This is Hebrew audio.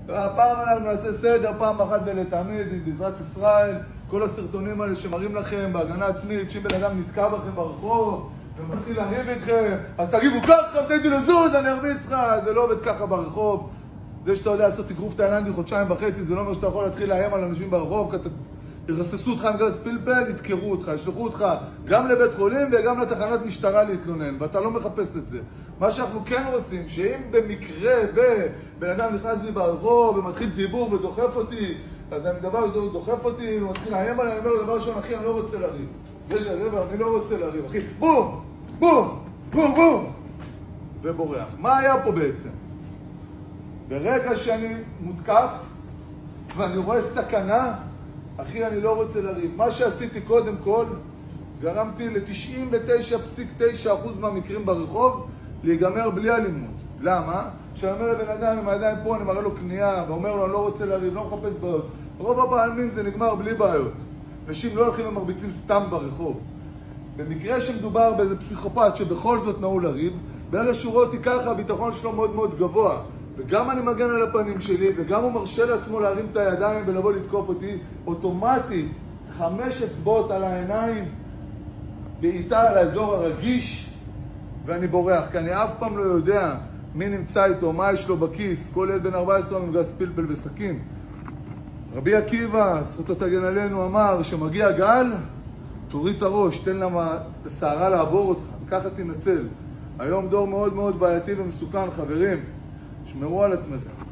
הפעם אנחנו נעשה סדר, פעם אחת ולתמיד, בעזרת ישראל, כל הסרטונים האלה שמראים לכם בהגנה עצמית, שאם בן אדם נתקע בכם ברחוב ומתחיל להריב איתכם, אז תגיבו ככה, תגידו לזוז, אני ארביץ לך, זה לא עובד ככה ברחוב. זה שאתה יודע לעשות תגרוף תאילנדי 1.5 חודשים, זה לא אומר שאתה יכול להתחיל לאיים על אנשים ברחוב, כי ירססו אותך עם גז פלפל, יתקרו אותך, ישלחו אותך גם לבית חולים וגם לתחנת משטרה להתלונן, ואתה לא מחפש את זה. מה שאנחנו כן רוצים, שאם במקרה ובן אדם נכנס לי ברחוב ומתחיל דיבור ודוחף אותי, אז אני דוחף אותי ומתחיל לאיים עליי, אני אומר, דבר ראשון, אחי, אני לא רוצה לריב. רגע, אני לא רוצה לריב, אחי. בום! בום! בום! בום! ובורח. מה היה פה בעצם? ברגע שאני מותקף ואני רואה סכנה, אחי, אני לא רוצה לריב. מה שעשיתי קודם כל, גרמתי ל-99.9% מהמקרים ברחוב להיגמר בלי אלימות. למה? כשאני אומר לבן אדם עם הידיים פה, אני מראה לו קנייה, ואומר לו, אני לא רוצה לריב, לא מחפש בעיות. רוב הפעמים זה נגמר בלי בעיות. אנשים לא הולכים ומרביצים סתם ברחוב. במקרה שמדובר באיזה פסיכופת שבכל זאת נעול לריב, ברגע שהוא רואה אותי ככה, הביטחון שלו מאוד מאוד גבוה. וגם אני מגן על הפנים שלי, וגם הוא מרשה לעצמו להרים את הידיים ולבוא לתקוף אותי, אוטומטית 5 אצבעות על העיניים, בעיטה על האזור הרגיש, ואני בורח, כי אני אף פעם לא יודע מי נמצא איתו, מה יש לו בכיס. כל ילד בן 14 עם גז פלפל וסכין. רבי עקיבא, זכותו תגן עלינו, אמר שמגיע גל, תוריד את הראש, תן לשערה לעבור אותך, וככה תנצל. היום דור מאוד מאוד בעייתי ומסוכן, חברים. שמרו על עצמכם.